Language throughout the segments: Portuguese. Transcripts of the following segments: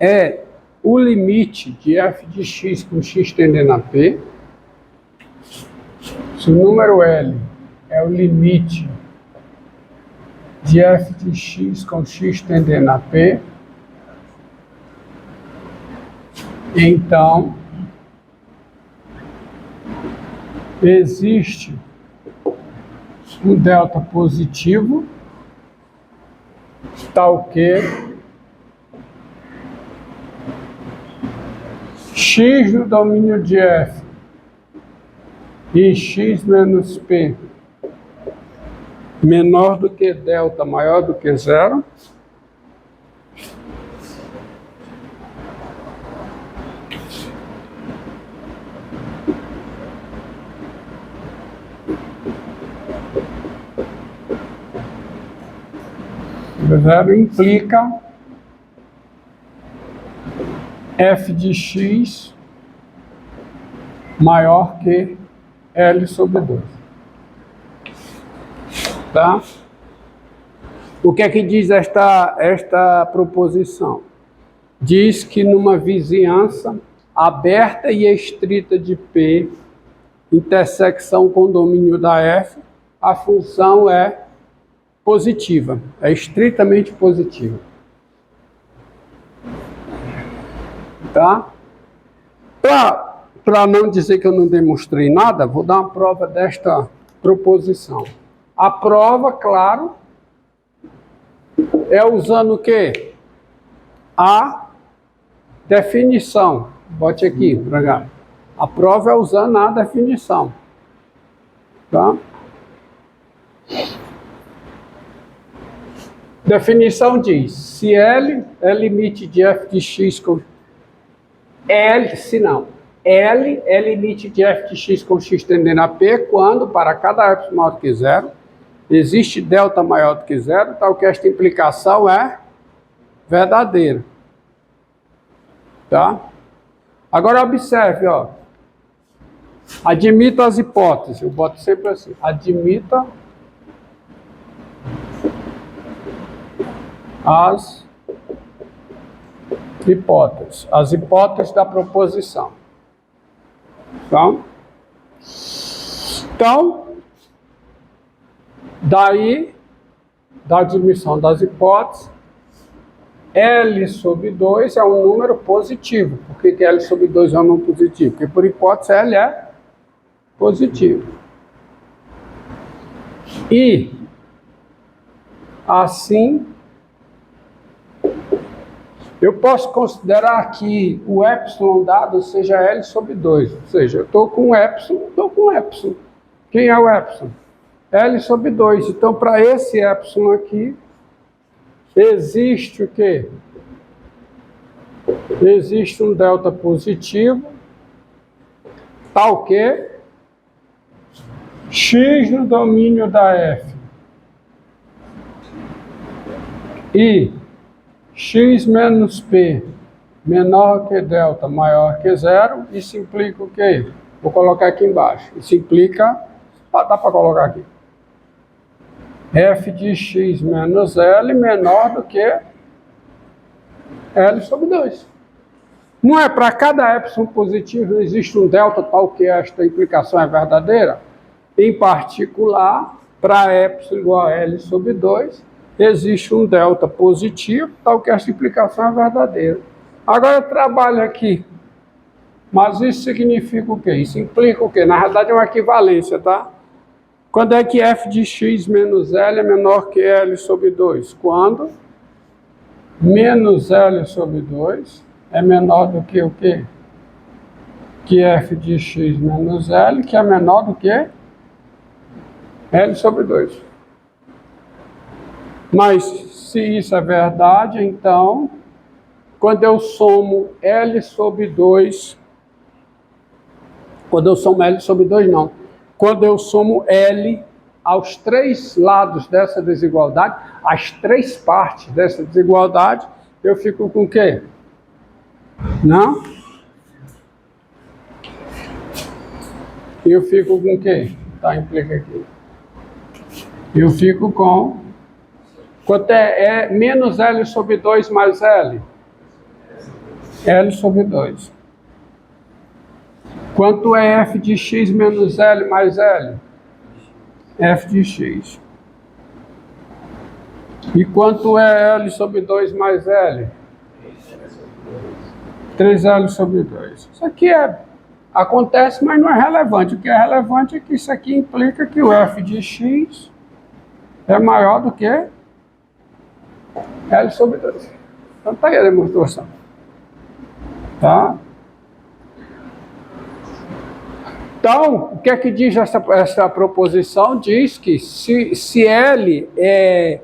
é o limite de f de x com x tendendo a p. Se o número L é o limite de f de x com x tendendo a p, então existe um delta positivo tal que x no domínio de f e x menos p menor do que delta maior do que zero, zero implica f de x maior que L sobre 2. Tá? O que é que diz esta proposição? Diz que numa vizinhança aberta e estrita de P, intersecção com o domínio da F, a função é positiva, é estritamente positiva. Tá? Para não dizer que eu não demonstrei nada, vou dar uma prova desta proposição. A prova, claro, é usando o quê? A definição. Bote aqui, para cá. A prova é usando a definição. Tá? Definição diz, se L é limite de f de x com L, se não, L é limite de f de x com x tendendo a p, quando, para cada epsilon maior do que zero, existe delta maior do que zero, tal que esta implicação é verdadeira. Tá? Agora observe, ó. Admita as hipóteses, eu boto sempre assim, admita as hipóteses da proposição. Então, daí, da admissão das hipóteses, L sobre 2 é um número positivo. Por que L sobre 2 é um número positivo? Porque, por hipótese, L é positivo. E, assim, eu posso considerar que o epsilon dado seja L sobre 2. Ou seja, eu estou com epsilon, Quem é o epsilon? L sobre 2. Então, para esse epsilon aqui, existe o quê? Existe um delta positivo, tal que x no domínio da f e x menos p menor que delta maior que zero. Isso implica o quê? Vou colocar aqui embaixo. Isso implica, dá para colocar aqui, f de x menos L menor do que L sobre 2. Não é para cada epsilon positivo existe um delta tal que esta implicação é verdadeira? Em particular, para epsilon igual a L sobre 2, existe um delta positivo tal que esta implicação é verdadeira. Agora eu trabalho aqui. Mas isso significa o quê? Isso implica o quê? Na realidade é uma equivalência, tá? Quando é que f de x menos L é menor que L sobre 2? Quando menos L sobre 2 é menor do que o quê? Que f de x menos L, que é menor do que L sobre 2. Mas se isso é verdade, então, quando eu somo L sobre 2, quando eu somo L sobre 2 não, quando eu somo L aos três lados dessa desigualdade, as três partes dessa desigualdade, eu fico com o quê? Não? Eu fico com o quê? Tá, implica aqui. Eu fico com... Quanto é menos L sobre 2 mais L? L sobre 2. Quanto é f de x menos L mais L? F de x. E quanto é L sobre 2 mais L? 3L sobre 2. Isso aqui acontece, mas não é relevante. O que é relevante é que isso aqui implica que o f de x é maior do que L sobre 2. Então está aí a demonstração. Tá? Então, o que é que diz essa proposição? Diz que se L é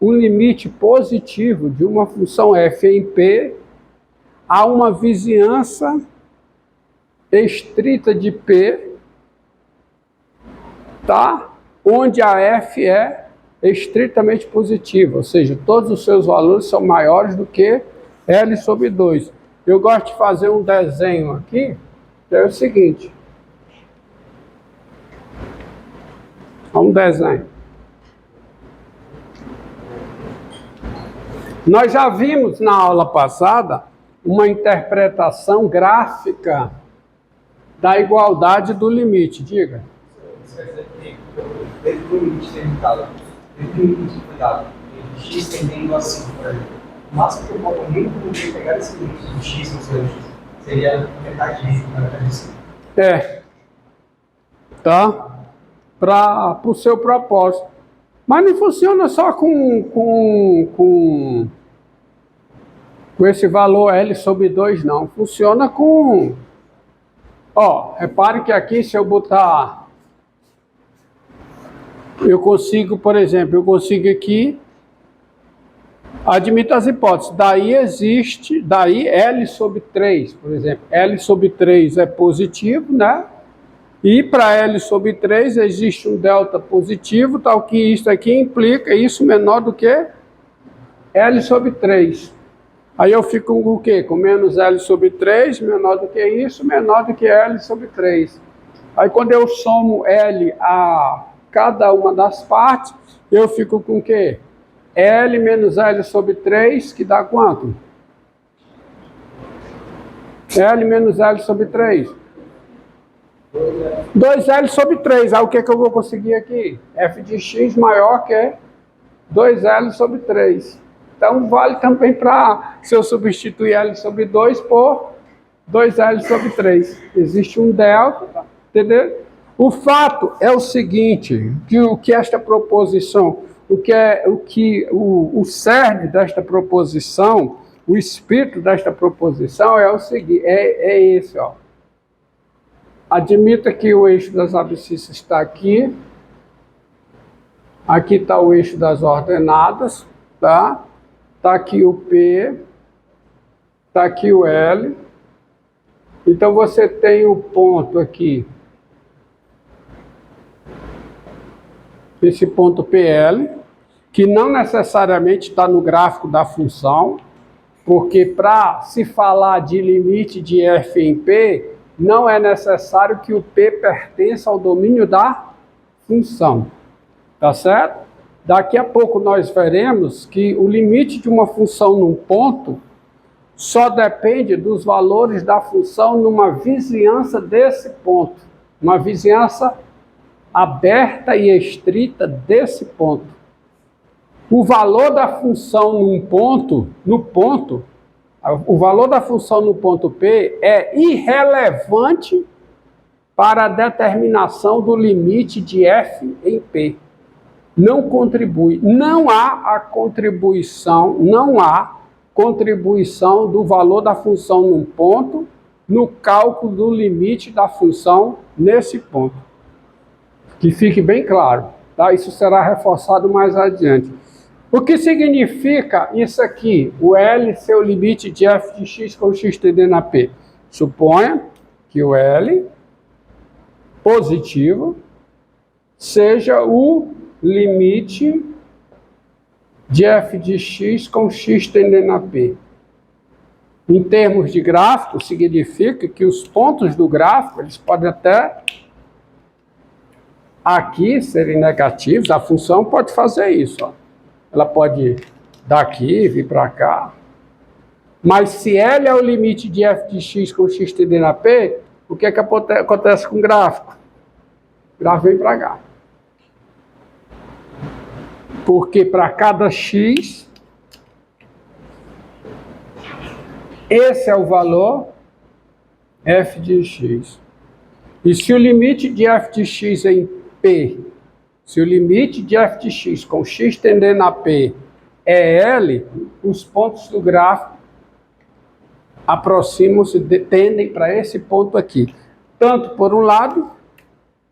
um limite positivo de uma função f em P, há uma vizinhança estrita de P, tá? Onde a f é estritamente positiva, ou seja, todos os seus valores são maiores do que L sobre 2. Eu gosto de fazer um desenho aqui, que é o seguinte. Um desenho. Nós já vimos na aula passada uma interpretação gráfica da igualdade do limite. Diga. Isso quer dizer que dentro do limite limitado, dentro do limite que foi dado, x tendendo a 5, por exemplo, o máximo que eu poderia pegar esse limite de x no seu x seria metade de 5. Tá? Para o seu propósito. Mas não funciona só com esse valor L sobre 2, não. Funciona com... Ó, repare que aqui, se eu botar... Eu consigo, por exemplo, eu consigo aqui... Admito as hipóteses. Daí L sobre 3, por exemplo. L sobre 3 é positivo, né? E para L sobre 3 existe um delta positivo, tal que isso aqui implica isso menor do que L sobre 3. Aí eu fico com o quê? Com menos L sobre 3, menor do que isso, menor do que L sobre 3. Aí quando eu somo L a cada uma das partes, eu fico com o quê? L menos L sobre 3, que dá quanto? L menos L sobre 3. 2L sobre 3. Aí o que é que eu vou conseguir aqui? F de x maior que 2L sobre 3. Então vale também para, se eu substituir L sobre 2 por 2L sobre 3. Existe um delta, entendeu? O fato é o seguinte, que o que esta proposição, o cerne desta proposição, o espírito desta proposição é o seguinte, é esse, ó. Admita que o eixo das abscissas está aqui. Aqui está o eixo das ordenadas, tá? Está aqui o P. Está aqui o L. Então você tem o ponto aqui. Esse ponto PL, que não necessariamente está no gráfico da função, porque para se falar de limite de f em P, não é necessário que o P pertença ao domínio da função. Tá certo? Daqui a pouco nós veremos que o limite de uma função num ponto só depende dos valores da função numa vizinhança desse ponto. Uma vizinhança aberta e estrita desse ponto. O valor da função o valor da função no ponto P é irrelevante para a determinação do limite de f em P. Não contribui. Não há contribuição do valor da função num ponto no cálculo do limite da função nesse ponto. Que fique bem claro, tá? Isso será reforçado mais adiante. O que significa isso aqui? O L ser o limite de f de x com x tendendo a P. Suponha que o L positivo seja o limite de f de x com x tendendo a P. Em termos de gráfico, significa que os pontos do gráfico, eles podem até aqui serem negativos. A função pode fazer isso, ó. Ela pode daqui vir para cá. Mas se L é o limite de f de x com x tendendo a P, o que é que acontece com o gráfico? O gráfico vem para cá. Porque para cada x, esse é o valor f de x. E se o limite de f de x em P, se o limite de f de x com x tendendo a P é L, os pontos do gráfico aproximam-se, tendem para esse ponto aqui. Tanto por um lado,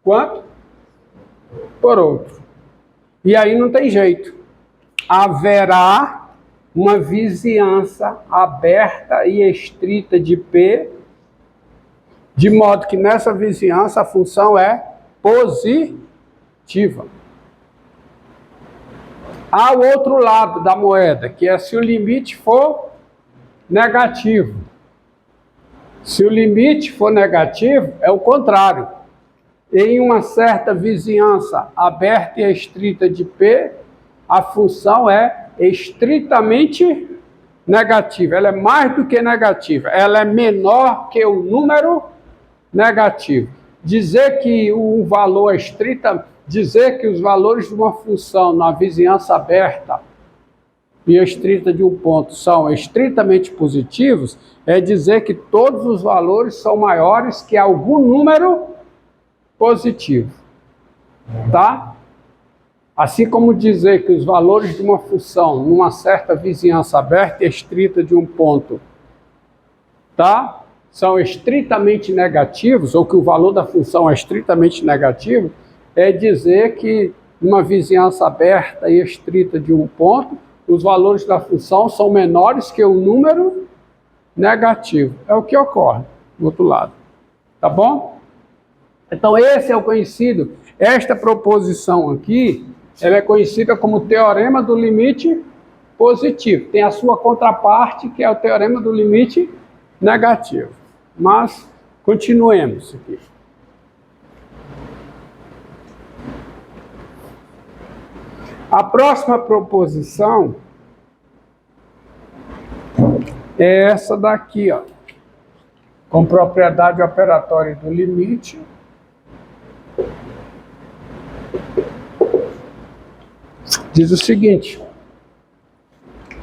quanto por outro. E aí não tem jeito. Haverá uma vizinhança aberta e estrita de P, de modo que nessa vizinhança a função é positiva. Há o outro lado da moeda, que é se o limite for negativo. Se o limite for negativo, é o contrário. Em uma certa vizinhança aberta e estrita de P, a função é estritamente negativa. Ela é mais do que negativa. Ela é menor que o número negativo. Dizer que o valor é dizer que os valores de uma função na vizinhança aberta e estrita de um ponto são estritamente positivos, é dizer que todos os valores são maiores que algum número positivo, tá? Assim como dizer que os valores de uma função numa certa vizinhança aberta e estrita de um ponto, tá? São estritamente negativos, ou que o valor da função é estritamente negativo, é dizer que numa vizinhança aberta e estrita de um ponto, os valores da função são menores que o número negativo. É o que ocorre do outro lado. Tá bom? Então esse é o conhecido, esta proposição aqui, ela é conhecida como teorema do limite positivo. Tem a sua contraparte, que é o teorema do limite negativo. Mas continuemos aqui. A próxima proposição é essa daqui, ó, com propriedade operatória do limite. Diz o seguinte: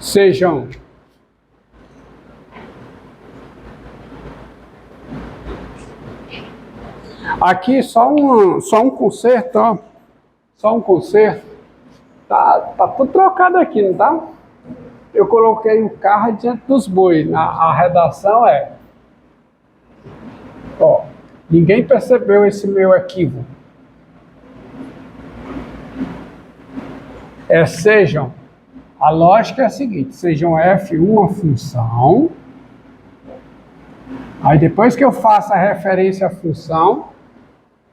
sejam aqui só um conserto, ó, só um conserto. Tá tudo trocado aqui, não tá? Eu coloquei o carro diante dos bois. A redação é... Ó, ninguém percebeu esse meu equívoco. Sejam... A lógica é a seguinte: sejam f uma função. Aí depois que eu faço a referência à função,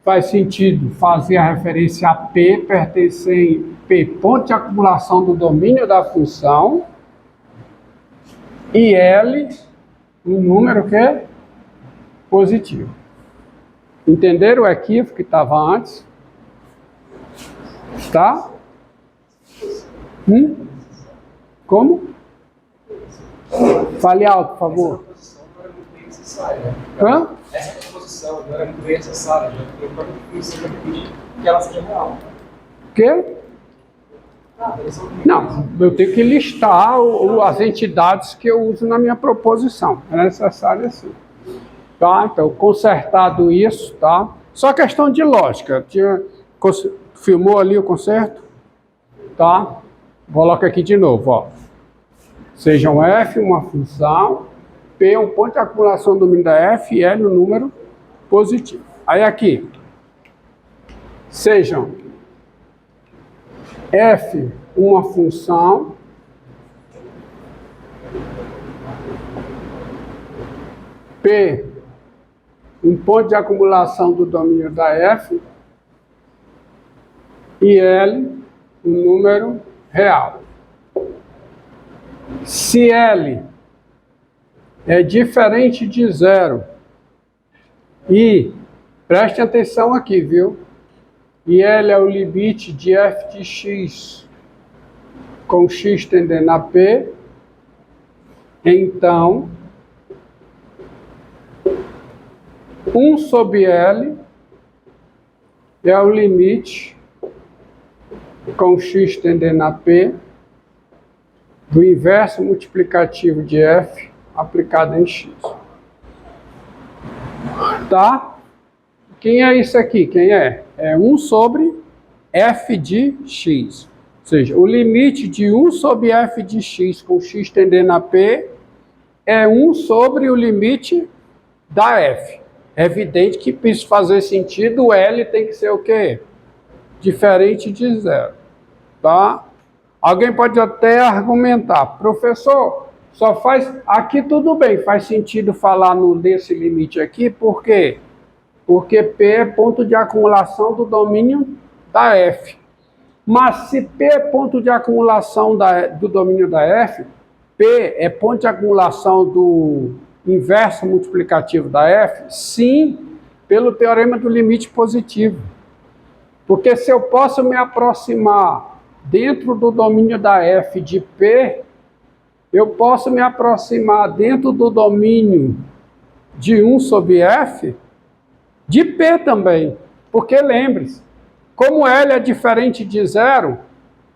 faz sentido fazer a referência a P, pertencem P, ponto de acumulação do domínio da função, e L, um número que é positivo. Entenderam o equívoco que estava antes? Tá? Como? Fale alto, por favor. Hã? Essa proposição não era muito bem necessária, né? Porque o próprio princípio permite que ela seja real. Quê? Não, eu tenho que listar as entidades que eu uso na minha proposição. É necessário assim. Tá? Então, consertado isso, tá? Só questão de lógica. Filmou ali o conserto? Tá? Coloca aqui de novo, ó. Sejam f uma função, P um ponto de acumulação do domínio da f e L um número positivo. Aí aqui, sejam f uma função, P um ponto de acumulação do domínio da f e L um número real. Se L é diferente de zero e, preste atenção aqui, viu? E L é o limite de f de x com x tendendo a P, então 1 sobre L é o limite com x tendendo a P do inverso multiplicativo de f aplicado em x. Tá? Quem é isso aqui? Quem é? É 1 sobre f de x. Ou seja, o limite de 1 sobre f de x com x tendendo a P é 1 sobre o limite da f. É evidente que para isso fazer sentido, o L tem que ser o quê? Diferente de zero. Tá? Alguém pode até argumentar, professor, só faz... Aqui tudo bem, faz sentido falar desse limite aqui, por quê? Porque P é ponto de acumulação do domínio da F. Mas se P é ponto de acumulação do domínio da F, P é ponto de acumulação do inverso multiplicativo da F, sim, pelo teorema do limite positivo. Porque se eu posso me aproximar dentro do domínio da F de P, eu posso me aproximar dentro do domínio de 1 sobre F de P também. Porque lembre-se, como L é diferente de zero,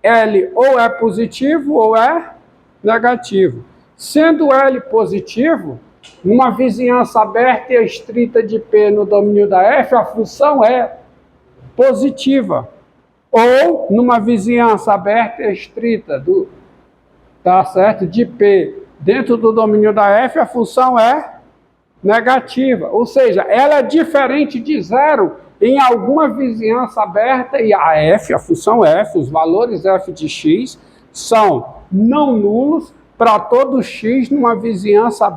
L ou é positivo ou é negativo. Sendo L positivo, numa vizinhança aberta e estrita de P no domínio da F, a função é positiva. Ou numa vizinhança aberta e estrita tá certo? De P dentro do domínio da F, a função é negativa. Ou seja, ela é diferente de zero em alguma vizinhança aberta e a F, a função F, os valores F de x são não nulos para todo x numa vizinhança aberta.